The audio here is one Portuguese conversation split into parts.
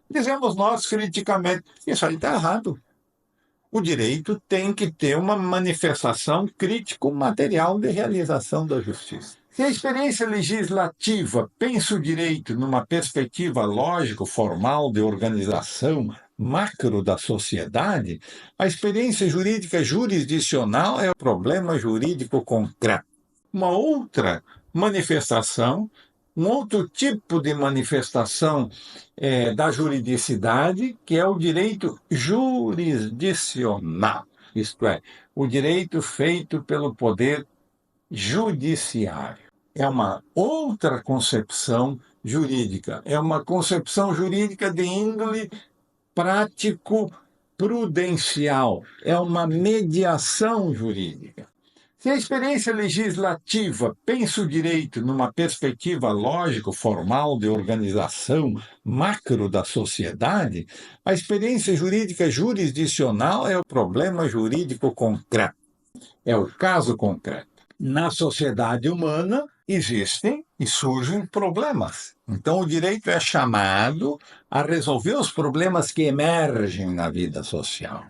Dizemos nós criticamente, isso aí está errado. O direito tem que ter uma manifestação crítico-material de realização da justiça. Se a experiência legislativa pensa o direito numa perspectiva lógico-formal de organização macro da sociedade, a experiência jurídica jurisdicional é o problema jurídico concreto. Uma outra manifestação, um outro tipo de manifestação da juridicidade, que é o direito jurisdicional, isto é, o direito feito pelo poder judiciário. É uma outra concepção jurídica, é uma concepção jurídica de índole prático-prudencial, é uma mediação jurídica. Se a experiência legislativa pensa o direito numa perspectiva lógico-formal de organização macro da sociedade, a experiência jurídica jurisdicional é o problema jurídico concreto, é o caso concreto. Na sociedade humana existem e surgem problemas. Então, o direito é chamado a resolver os problemas que emergem na vida social.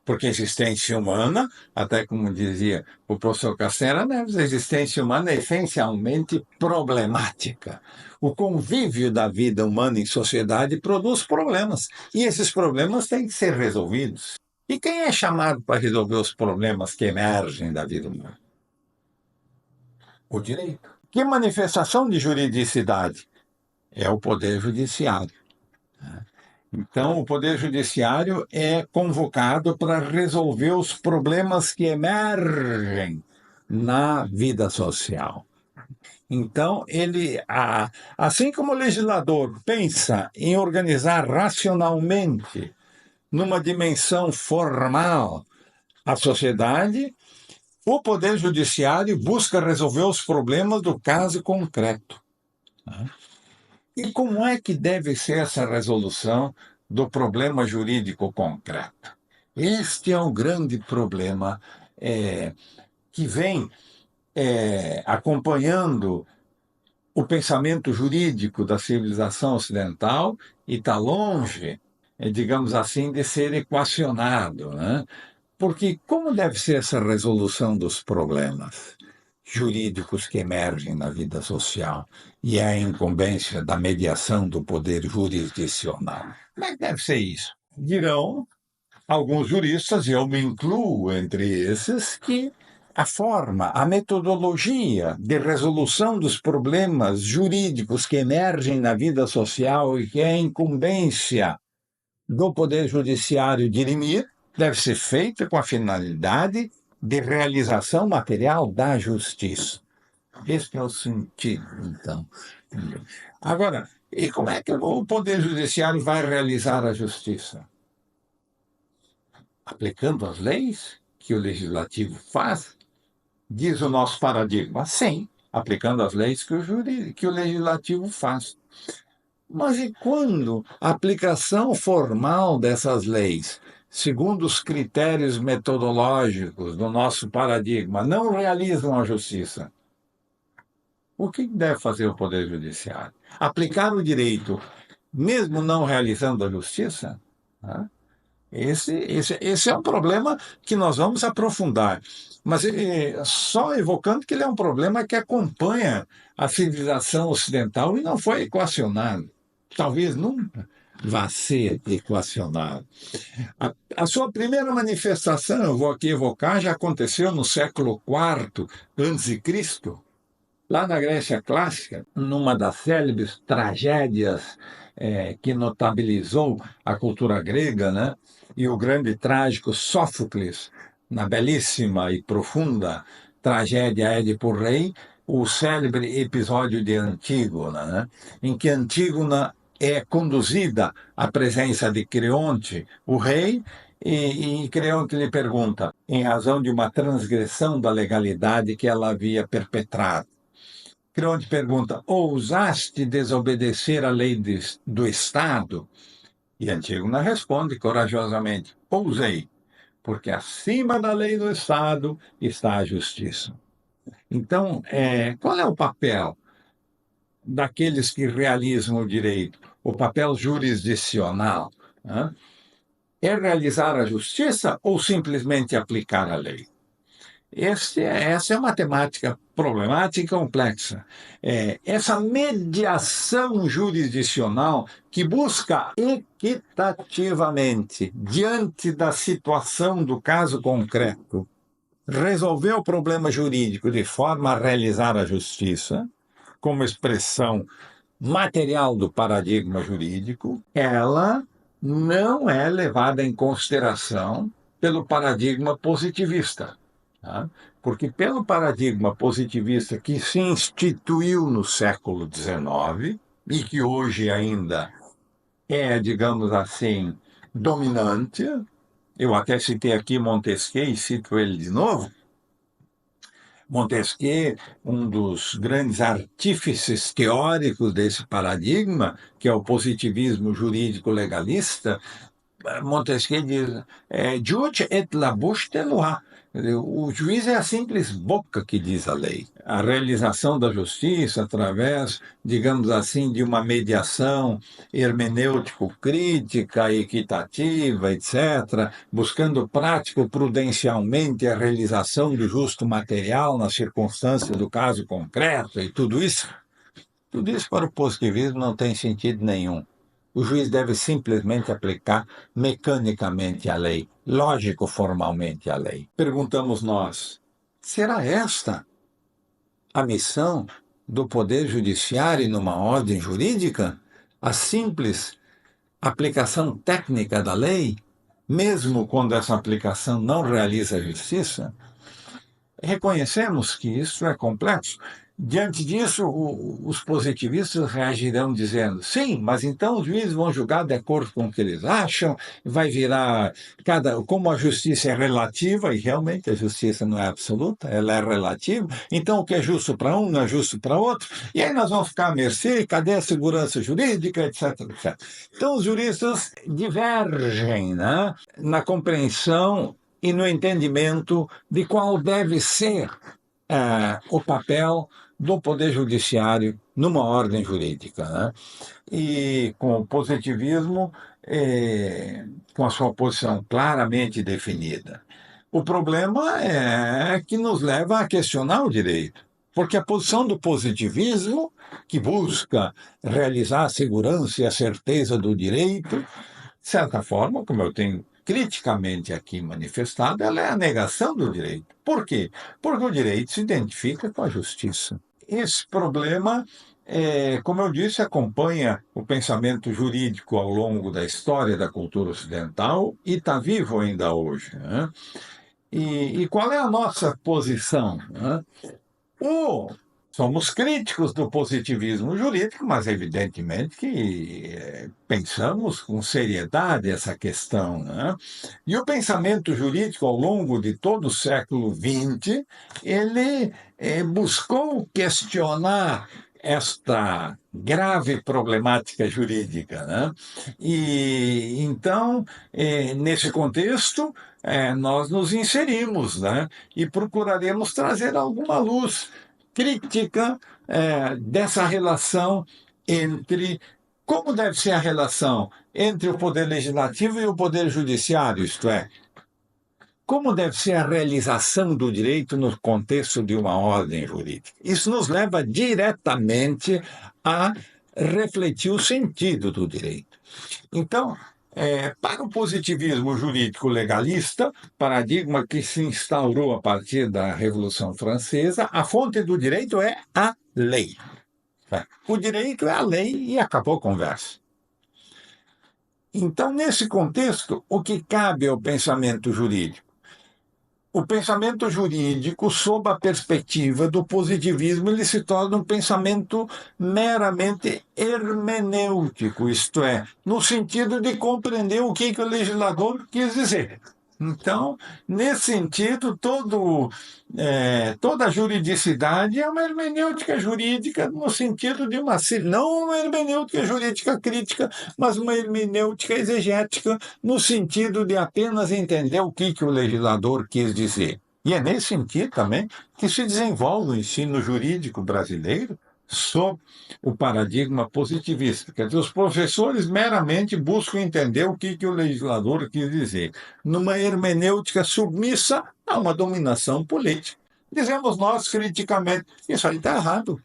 Porque a existência humana, até como dizia o professor Castanheira Neves, a existência humana é essencialmente problemática. O convívio da vida humana em sociedade produz problemas, e esses problemas têm que ser resolvidos. E quem é chamado para resolver os problemas que emergem da vida humana? O direito. Que manifestação de juridicidade? É o Poder Judiciário. Então, o Poder Judiciário é convocado para resolver os problemas que emergem na vida social. Então, assim como o legislador pensa em organizar racionalmente, numa dimensão formal, a sociedade, o Poder Judiciário busca resolver os problemas do caso concreto. E como é que deve ser essa resolução do problema jurídico concreto? Este é o grande problema que vem acompanhando o pensamento jurídico da civilização ocidental e está longe, digamos assim, de ser equacionado, né? Porque como deve ser essa resolução dos problemas jurídicos que emergem na vida social e a incumbência da mediação do poder jurisdicional? Como é que deve ser isso? Dirão alguns juristas, e eu me incluo entre esses, que a forma, a metodologia de resolução dos problemas jurídicos que emergem na vida social e que é a incumbência do Poder Judiciário dirimir deve ser feita com a finalidade de realização material da justiça. Esse é o sentido, então. Agora, e como é que o Poder Judiciário vai realizar a justiça? Aplicando as leis que o Legislativo faz? Diz o nosso paradigma. Sim, aplicando as leis que o Legislativo faz. Mas e quando a aplicação formal dessas leis, segundo os critérios metodológicos do nosso paradigma, não realizam a justiça? O que deve fazer o Poder Judiciário? Aplicar o direito, mesmo não realizando a justiça? Esse é um problema que nós vamos aprofundar. Mas só evocando que ele é um problema que acompanha a civilização ocidental e não foi equacionado. Talvez nunca vá ser equacionado. A sua primeira manifestação, eu vou aqui evocar, já aconteceu no século IV a.C., lá na Grécia Clássica, numa das célebres tragédias que notabilizou a cultura grega, né? E o grande trágico Sófocles, na belíssima e profunda tragédia Édipo Rei, o célebre episódio de Antígona, né? Em que Antígona é conduzida à presença de Creonte, o rei, e Creonte lhe pergunta, em razão de uma transgressão da legalidade que ela havia perpetrado. Creonte pergunta, ousaste desobedecer a lei do Estado? E Antígona responde corajosamente, ousei, porque acima da lei do Estado está a justiça. Então, qual é o papel daqueles que realizam o direito? o papel jurisdicional, né? É realizar a justiça ou simplesmente aplicar a lei? Essa é uma temática problemática e complexa. Essa mediação jurisdicional que busca equitativamente, diante da situação do caso concreto, resolver o problema jurídico de forma a realizar a justiça, como expressão material do paradigma jurídico, ela não é levada em consideração pelo paradigma positivista. Tá? Porque pelo paradigma positivista que se instituiu no século XIX e que hoje ainda é, digamos assim, dominante, eu até citei aqui Montesquieu e cito ele de novo, Montesquieu, um dos grandes artífices teóricos desse paradigma, que é o positivismo jurídico legalista, Montesquieu diz, juge et la bouche de loi. O juiz é a simples boca que diz a lei. A realização da justiça através, digamos assim, de uma mediação hermenêutico-crítica, equitativa, etc., buscando prático prudencialmente a realização do justo material nas circunstâncias do caso concreto e tudo isso para o positivismo não tem sentido nenhum. O juiz deve simplesmente aplicar mecanicamente a lei, lógico-formalmente a lei. Perguntamos nós, será esta a missão do Poder Judiciário numa ordem jurídica? A simples aplicação técnica da lei, mesmo quando essa aplicação não realiza a justiça? Reconhecemos que isso é complexo. Diante disso, os positivistas reagirão dizendo, sim, mas então os juízes vão julgar de acordo com o que eles acham, vai virar como a justiça é relativa, e realmente a justiça não é absoluta, ela é relativa, então o que é justo para um não é justo para outro, e aí nós vamos ficar à mercê, cadê a segurança jurídica, etc, etc. Então os juristas divergem, né, na compreensão e no entendimento de qual deve ser o papel do Poder Judiciário numa ordem jurídica. Né? E com o positivismo, com a sua posição claramente definida. O problema é que nos leva a questionar o direito, porque a posição do positivismo, que busca realizar a segurança e a certeza do direito, de certa forma, como eu tenho criticamente aqui manifestado, ela é a negação do direito. Por quê? Porque o direito se identifica com a justiça. Esse problema, como eu disse, acompanha o pensamento jurídico ao longo da história da cultura ocidental e está vivo ainda hoje. Né? E qual é a nossa posição? Né? Somos críticos do positivismo jurídico, mas evidentemente que pensamos com seriedade essa questão. Né? E o pensamento jurídico, ao longo de todo o século XX, ele buscou questionar esta grave problemática jurídica. Né? E então, nesse contexto, nós nos inserimos, né? E procuraremos trazer alguma luz crítica dessa relação entre como deve ser a relação entre o poder legislativo e o poder judiciário, isto é, como deve ser a realização do direito no contexto de uma ordem jurídica. Isso nos leva diretamente a refletir o sentido do direito. Então, para o positivismo jurídico legalista, paradigma que se instaurou a partir da Revolução Francesa, a fonte do direito é a lei. O direito é a lei e acabou a conversa. Então, nesse contexto, o que cabe ao pensamento jurídico? O pensamento jurídico, sob a perspectiva do positivismo, ele se torna um pensamento meramente hermenêutico, isto é, no sentido de compreender o que o legislador quis dizer. Então, nesse sentido, toda a juridicidade é uma hermenêutica jurídica no sentido de não uma hermenêutica jurídica crítica, mas uma hermenêutica exegética no sentido de apenas entender o que o legislador quis dizer. E é nesse sentido também que se desenvolve o ensino jurídico brasileiro, sob o paradigma positivista. Quer dizer, os professores meramente buscam entender o que o legislador quis dizer, numa hermenêutica submissa a uma dominação política. Dizemos nós criticamente, isso aí está errado.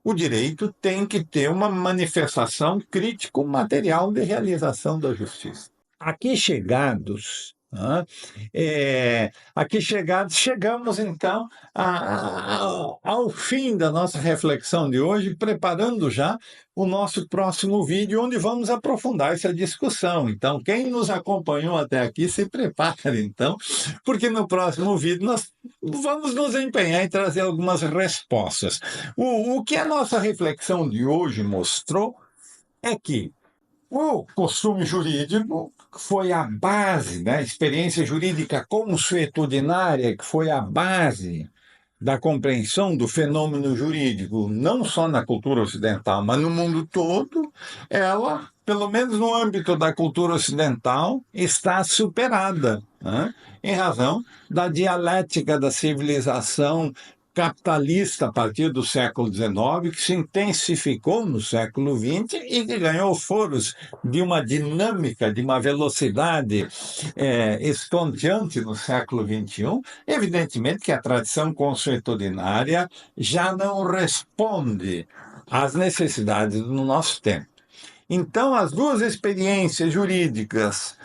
O direito tem que ter uma manifestação crítico-material de realização da justiça. Aqui chegados, chegamos então ao fim da nossa reflexão de hoje, preparando já o nosso próximo vídeo, onde vamos aprofundar essa discussão. Então, quem nos acompanhou até aqui, se prepare, então, porque no próximo vídeo nós vamos nos empenhar em trazer algumas respostas. O que a nossa reflexão de hoje mostrou é que o costume jurídico foi a base, né? A experiência jurídica consuetudinária, que foi a base da compreensão do fenômeno jurídico, não só na cultura ocidental, mas no mundo todo, ela, pelo menos no âmbito da cultura ocidental, está superada, né? Em razão da dialética da civilização capitalista a partir do século XIX, que se intensificou no século XX e que ganhou foros de uma dinâmica, de uma velocidade estonteante no século XXI. Evidentemente que a tradição consuetudinária já não responde às necessidades do nosso tempo. Então, as duas experiências jurídicas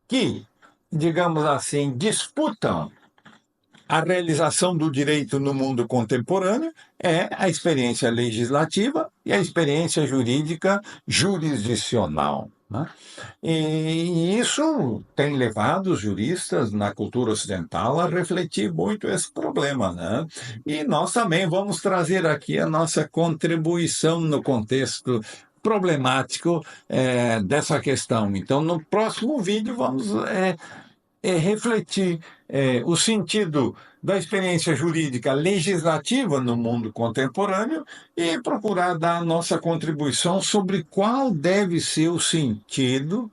que, digamos assim, disputam a realização do direito no mundo contemporâneo é a experiência legislativa e a experiência jurídica jurisdicional, né? E isso tem levado os juristas na cultura ocidental a refletir muito esse problema, né? E nós também vamos trazer aqui a nossa contribuição no contexto problemático dessa questão. Então, no próximo vídeo, vamos refletir o sentido da experiência jurídica legislativa no mundo contemporâneo e procurar dar a nossa contribuição sobre qual deve ser o sentido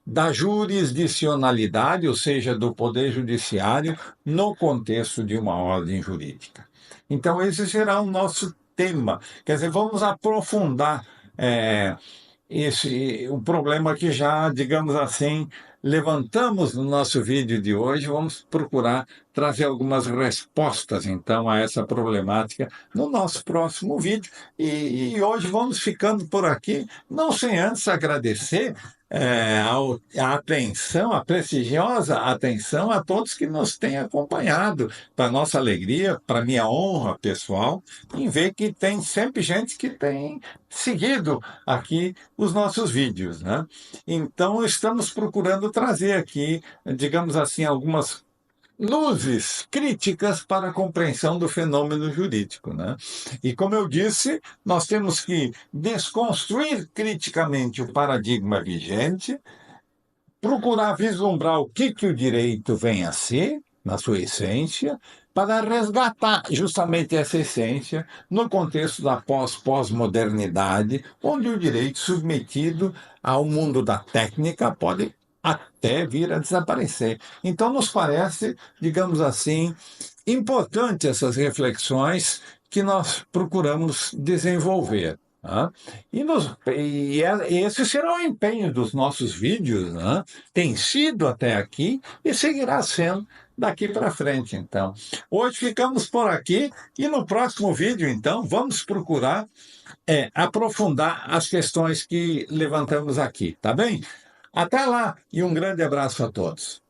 da jurisdicionalidade, ou seja, do poder judiciário, no contexto de uma ordem jurídica. Então, esse será o nosso tema. Quer dizer, vamos aprofundar o problema que já, digamos assim, levantamos no nosso vídeo de hoje. Vamos procurar trazer algumas respostas, então, a essa problemática no nosso próximo vídeo. E hoje vamos ficando por aqui, não sem antes agradecer a atenção, a prestigiosa atenção a todos que nos têm acompanhado, para nossa alegria, para minha honra pessoal, em ver que tem sempre gente que tem seguido aqui os nossos vídeos, né? Então, estamos procurando trazer aqui, digamos assim, algumas luzes críticas para a compreensão do fenômeno jurídico, né? E, como eu disse, nós temos que desconstruir criticamente o paradigma vigente, procurar vislumbrar o que o direito vem a ser, na sua essência, para resgatar justamente essa essência no contexto da pós-modernidade, onde o direito submetido ao mundo da técnica pode até vir a desaparecer. Então, nos parece, digamos assim, importante essas reflexões que nós procuramos desenvolver. Né? Esse será o empenho dos nossos vídeos, né? Tem sido até aqui e seguirá sendo daqui para frente. Então, hoje ficamos por aqui e no próximo vídeo, então, vamos procurar aprofundar as questões que levantamos aqui, tá bem? Até lá e um grande abraço a todos.